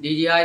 DGI,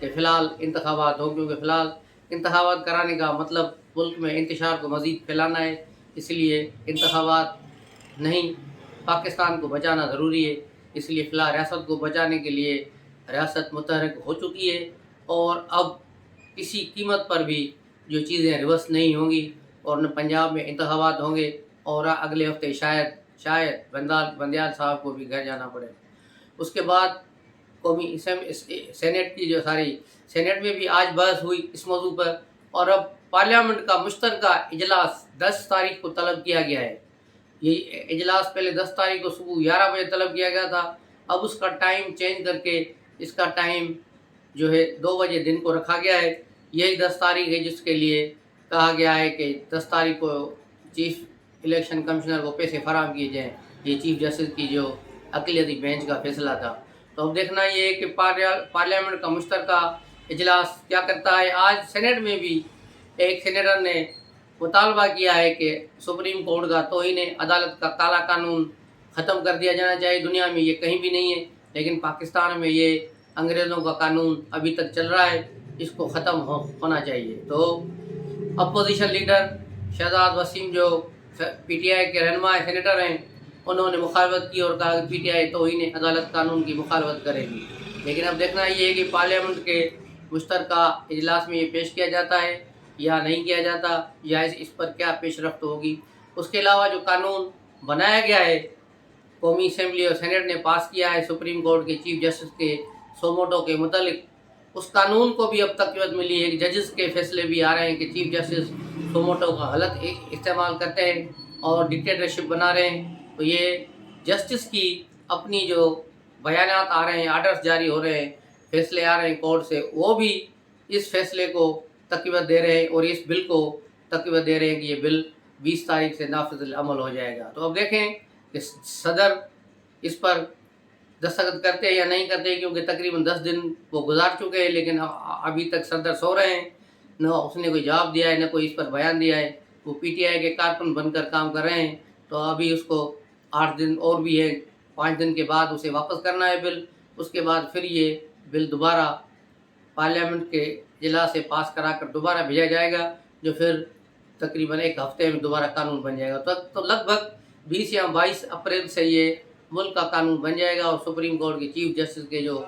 کہ فی الحال انتخابات ہوں، کیونکہ فی الحال انتخابات کرانے کا مطلب ملک میں انتشار کو مزید پھیلانا ہے، اس لیے انتخابات نہیں، پاکستان کو بچانا ضروری ہے۔ اس لیے فی الحال ریاست کو بچانے کے لیے ریاست متحرک ہو چکی ہے، اور اب کسی قیمت پر بھی جو چیزیں ریورس نہیں ہوں گی، اور نہ پنجاب میں انتخابات ہوں گے، اور اگلے ہفتے شاید بندیال صاحب کو بھی گھر جانا پڑے۔ اس کے بعد قومی سینٹ کی سینٹ میں بھی آج بحث ہوئی اس موضوع پر، اور اب پارلیمنٹ کا مشترکہ اجلاس 10 تاریخ کو طلب کیا گیا ہے۔ یہ اجلاس پہلے 10 تاریخ کو صبح 11 بجے طلب کیا گیا تھا، اب اس کا ٹائم چینج کر کے اس کا ٹائم جو ہے 2 بجے دن کو رکھا گیا ہے۔ یہی 10 تاریخ ہے جس کے لیے کہا گیا ہے کہ 10 تاریخ کو چیف الیکشن کمشنر کو پیسے فراہم کیے جائیں۔ یہ چیف جسٹس کی جو اقلیتی بینچ کا فیصلہ تھا۔ تو اب دیکھنا یہ ہے کہ پارلیمنٹ کا مشترکہ اجلاس کیا کرتا ہے۔ آج سینٹ میں بھی ایک سینیٹر نے مطالبہ کیا ہے کہ سپریم کورٹ کا توہین عدالت کا کالا قانون ختم کر دیا جانا چاہیے۔ دنیا میں یہ کہیں بھی نہیں ہے، لیکن پاکستان میں یہ انگریزوں کا قانون ابھی تک چل رہا ہے، اس کو ختم ہونا چاہیے۔ تو اپوزیشن لیڈر شہزاد وسیم جو پی ٹی آئی کے رہنما سینیٹر ہیں، انہوں نے مخالفت کی اور کہا کہ پی ٹی آئی توہین عدالت قانون کی مخالفت کرے گی۔ لیکن اب دیکھنا یہ ہے کہ پارلیمنٹ کے مشترکہ اجلاس میں یہ پیش کیا جاتا ہے یا نہیں کیا جاتا، یا اس پر کیا پیش رفت ہوگی۔ اس کے علاوہ جو قانون بنایا گیا ہے، قومی اسمبلی اور سینٹ نے پاس کیا ہے سپریم کورٹ کے چیف جسٹس کے سوموٹو کے متعلق، اس قانون کو بھی اب تک قوت ملی ہے کہ ججز کے فیصلے بھی آ رہے ہیں کہ چیف جسٹس سوموٹو کا غلط استعمال کرتے ہیں اور ڈکٹیٹرشپ بنا رہے ہیں۔ تو یہ جسٹس کی اپنی جو بیانات آ رہے ہیں، آرڈرز جاری ہو رہے ہیں، فیصلے آ رہے ہیں کورٹ سے، وہ بھی اس فیصلے کو تقویت دے رہے ہیں اور اس بل کو تقویت دے رہے ہیں کہ یہ بل 20 تاریخ سے نافذ العمل ہو جائے گا۔ تو اب دیکھیں کہ صدر اس پر دستخط کرتے ہیں یا نہیں کرتے، کیونکہ تقریباً 10 دن وہ گزار چکے ہیں، لیکن ابھی تک صدر سو رہے ہیں، نہ اس نے کوئی جواب دیا ہے، نہ کوئی اس پر بیان دیا ہے۔ وہ پی ٹی آئی کے کارکن بن کر کام کر رہے ہیں، تو ابھی اس کو 8 دن اور بھی ہے، 5 دن کے بعد اسے واپس کرنا ہے بل۔ اس کے بعد پھر یہ بل دوبارہ پارلیمنٹ کے اجلاس سے پاس کرا کر دوبارہ بھیجا جائے گا، جو پھر تقریباً 1 ہفتے میں دوبارہ قانون بن جائے گا۔ تو لگ بھگ 20 یا 22 اپریل سے یہ ملک کا قانون بن جائے گا، اور سپریم کورٹ کے چیف جسٹس کے جو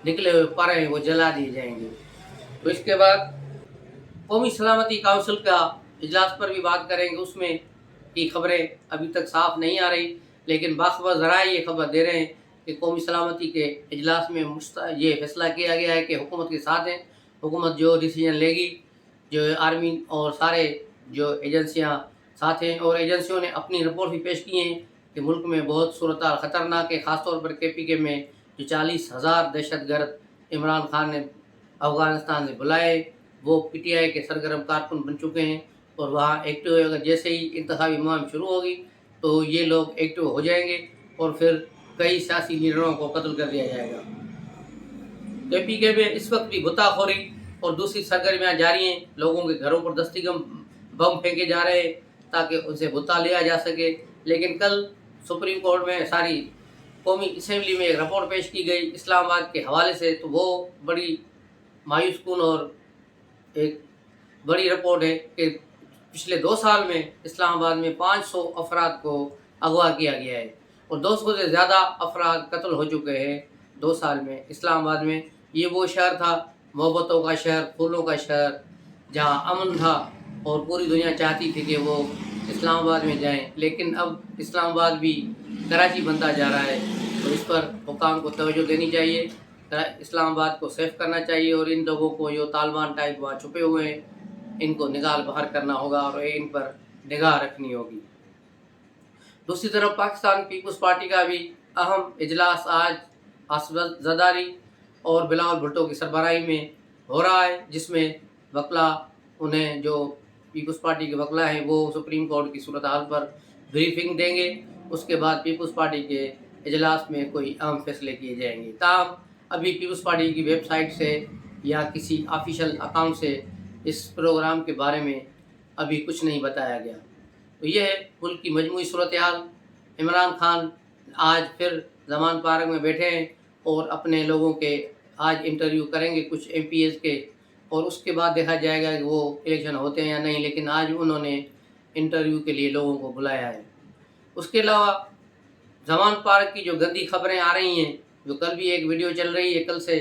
نکلے ہوئے پارے ہیں وہ جلا دیے جائیں گے۔ تو اس کے بعد قومی سلامتی کونسل کا اجلاس پر بھی بات کریں گے۔ اس میں کی خبریں ابھی تک صاف نہیں آ رہی، لیکن باخبر ذرائع یہ خبر دے رہے ہیں کہ قومی سلامتی کے اجلاس میں یہ فیصلہ کیا گیا ہے کہ حکومت کے ساتھ ہیں، حکومت جو ڈیسیجن لے گی، جو آرمی اور سارے جو ایجنسیاں ساتھ ہیں، اور ایجنسیوں نے اپنی رپورٹ بھی پیش کی ہیں کہ ملک میں بہت صورتحال خطرناک ہے، خاص طور پر کے پی کے میں جو 40,000 دہشت گرد عمران خان نے افغانستان سے بلائے، وہ پی ٹی آئی کے سرگرم کارکن بن چکے ہیں اور وہاں ایکٹیو ہے۔ اگر جیسے ہی انتخابی مہم شروع ہوگی تو یہ لوگ ایکٹیو ہو جائیں گے، اور پھر کئی سیاسی لیڈروں کو قتل کر دیا جائے گا۔ کے پی کے میں اس وقت بھی غوطہ خوری اور دوسری سرگرمیاں جاری ہیں، لوگوں کے گھروں پر دستی بم پھینکے جا رہے ہیں تاکہ ان سے غوطہ لیا جا سکے۔ لیکن کل سپریم کورٹ میں ساری قومی اسمبلی میں ایک رپورٹ پیش کی گئی اسلام آباد کے حوالے سے، تو وہ بڑی مایوس کن اور ایک بڑی رپورٹ ہے کہ پچھلے 2 سال میں اسلام آباد میں 500 افراد کو اغوا کیا گیا ہے، اور 200 سے زیادہ افراد قتل ہو چکے ہیں 2 سال میں اسلام آباد میں۔ یہ وہ شہر تھا، محبتوں کا شہر، پھولوں کا شہر، جہاں امن تھا، اور پوری دنیا چاہتی تھی کہ وہ اسلام آباد میں جائیں، لیکن اب اسلام آباد بھی کراچی بنتا جا رہا ہے۔ تو اس پر حکام کو توجہ دینی چاہیے، اسلام آباد کو سیف کرنا چاہیے، اور ان لوگوں کو جو طالبان ٹائپ وہاں چھپے ہوئے ہیں ان کو نکال باہر کرنا ہوگا اور ان پر نگاہ رکھنی ہوگی۔ دوسری طرف پاکستان پیپلز پارٹی کا بھی اہم اجلاس آج آصف زرداری اور بلاول بھٹو کی سربراہی میں ہو رہا ہے، جس میں وکلا انہیں جو پیپلز پارٹی کے وکلا ہیں وہ سپریم کورٹ کی صورتحال پر بریفنگ دیں گے۔ اس کے بعد پیپلز پارٹی کے اجلاس میں کوئی اہم فیصلے کیے جائیں گے۔ تاہم ابھی پیپلز پارٹی کی ویب سائٹ سے یا کسی آفیشیل اکاؤنٹ سے اس پروگرام کے بارے میں ابھی کچھ نہیں بتایا گیا۔ تو یہ ہے ملک کی مجموعی صورتحال۔ عمران خان آج پھر زمان پارک میں بیٹھے ہیں اور اپنے لوگوں کے آج انٹرویو کریں گے کچھ MPs کے، اور اس کے بعد دیکھا جائے گا کہ وہ الیکشن ہوتے ہیں یا نہیں، لیکن آج انہوں نے انٹرویو کے لیے لوگوں کو بلایا ہے۔ اس کے علاوہ زمان پارک کی جو گندی خبریں آ رہی ہیں، جو کل بھی ایک ویڈیو چل رہی ہے کل سے،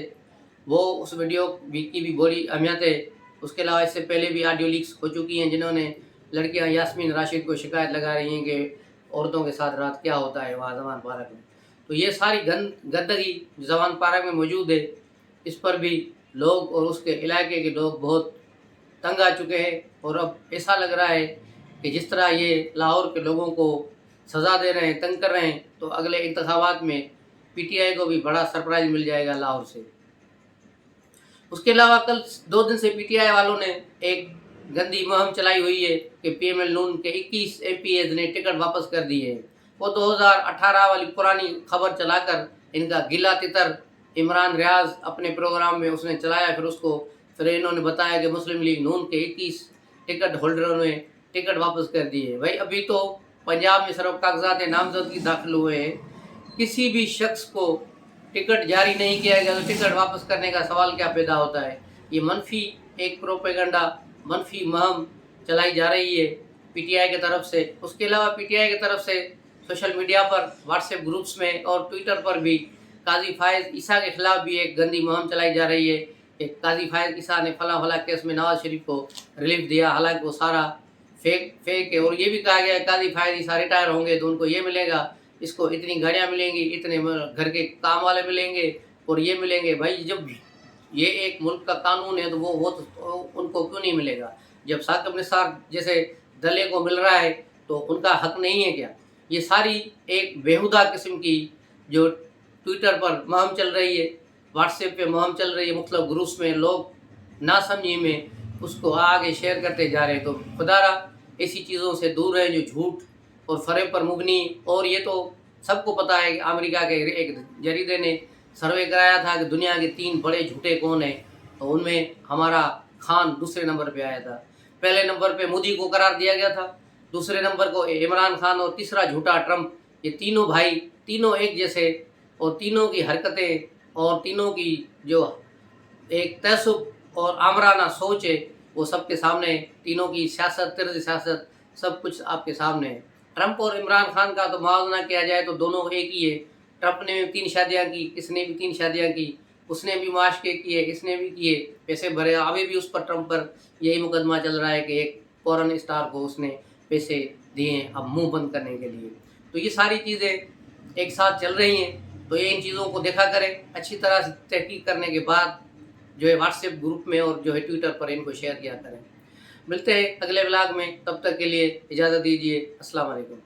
وہ اس ویڈیو کی بھی بڑی اہمیت ہے۔ اس کے علاوہ اس سے پہلے بھی آڈیو لیکس ہو چکی ہیں، جنہوں نے لڑکیاں یاسمین راشد کو شکایت لگا رہی ہیں کہ عورتوں کے ساتھ رات کیا ہوتا ہے وہاں زمان پارک میں۔ تو یہ ساری گندگی جو زمان پارک میں موجود ہے، اس پر بھی لوگ اور اس کے علاقے کے لوگ بہت تنگ آ چکے ہیں، اور اب ایسا لگ رہا ہے کہ جس طرح یہ لاہور کے لوگوں کو سزا دے رہے ہیں، تنگ کر رہے ہیں، تو اگلے انتخابات میں PTI کو بھی بڑا سرپرائز مل جائے گا لاہور سے۔ اس کے علاوہ کل 2 دن سے PTI والوں نے ایک گندی مہم چلائی ہوئی ہے کہ PML نون کے 21 MPs نے ٹکٹ واپس کر دیے ہیں۔ وہ 2018 والی پرانی خبر چلا کر ان کا گلا تتر عمران ریاض اپنے پروگرام میں اس نے چلایا، پھر انہوں نے بتایا کہ مسلم لیگ نون کے 21 ٹکٹ ہولڈروں نے ٹکٹ واپس کر دیے۔ بھائی ابھی تو پنجاب میں صرف کاغذات نامزدگی داخل ہوئے ہیں، کسی بھی شخص کو ٹکٹ جاری نہیں کیا گیا تو ٹکٹ واپس کرنے کا سوال کیا پیدا ہوتا ہے؟ یہ منفی ایک پروپیگنڈا، منفی مہم چلائی جا رہی ہے PTI کی طرف سے۔ اس کے علاوہ PTI کی طرف سے سوشل میڈیا پر، واٹس ایپ گروپس میں اور ٹویٹر پر بھی قاضی فائز عیسیٰ کے خلاف بھی ایک گندی مہم چلائی جا رہی ہے کہ قاضی فائز عیسیٰ نے فلاں کیس میں نواز شریف کو ریلیف دیا، حالانکہ وہ سارا فیک ہے۔ اور یہ بھی کہا گیا ہے قاضی فائز عیسیٰ ریٹائر ہوں گے تو ان کو یہ ملے گا، اس کو اتنی گاڑیاں ملیں گی، اتنے گھر کے کام والے ملیں گے اور یہ ملیں گے۔ بھائی جب یہ ایک ملک کا قانون ہے تو وہ ان کو کیوں نہیں ملے گا؟ جب ثاقب نثار جیسے دلے کو مل رہا ہے تو ان کا حق نہیں ہے کیا؟ یہ ساری ایک بیہودہ قسم کی جو ٹویٹر پر مہم چل رہی ہے، واٹس ایپ پہ مہم چل رہی ہے، مختلف گروپس میں لوگ ناسمجھی میں اس کو آگے شیئر کرتے جا رہے ہیں۔ تو خدا را ایسی چیزوں سے دور رہیں جو جھوٹ اور فریب پر مبنی۔ اور یہ تو سب کو پتہ ہے کہ امریکہ کے ایک جریدے نے سروے کرایا تھا کہ دنیا کے 3 بڑے جھوٹے کون ہیں، تو ان میں ہمارا خان دوسرے نمبر پہ آیا تھا۔ پہلے نمبر پہ مودی کو قرار دیا گیا تھا، دوسرے نمبر کو عمران خان، اور تیسرا جھوٹا ٹرمپ۔ یہ تینوں بھائی، تینوں ایک جیسے، اور تینوں کی حرکتیں اور تینوں کی جو ایک تعصب اور آمرانہ سوچ ہے وہ سب کے سامنے ہے۔ تینوں کی سیاست، طرز سیاست سب کچھ آپ کے سامنے ہے۔ ٹرمپ اور عمران خان کا تو موازنہ کیا جائے تو دونوں ایک ہی ہے۔ ٹرمپ نے بھی 3 شادیاں کی، اس نے بھی 3 شادیاں کی، اس نے بھی معاشقے کیے، اس نے بھی کیے، پیسے بھرے۔ ابھی بھی اس پر ٹرمپ پر یہی مقدمہ چل رہا ہے کہ ایک فورن اسٹار کو اس نے پیسے دیے ہیں اب منہ بند کرنے کے لیے۔ تو یہ ساری چیزیں ایک ساتھ چل رہی ہیں، تو یہ ان چیزوں کو دیکھا کریں، اچھی طرح سے تحقیق کرنے کے بعد جو ہے واٹس ایپ گروپ میں اور جو ہے ٹویٹر پر ان کو شیئر کیا کریں۔ ملتے ہیں اگلے ولاگ میں، تب تک کے لیے اجازت دیجیے۔ السلام علیکم۔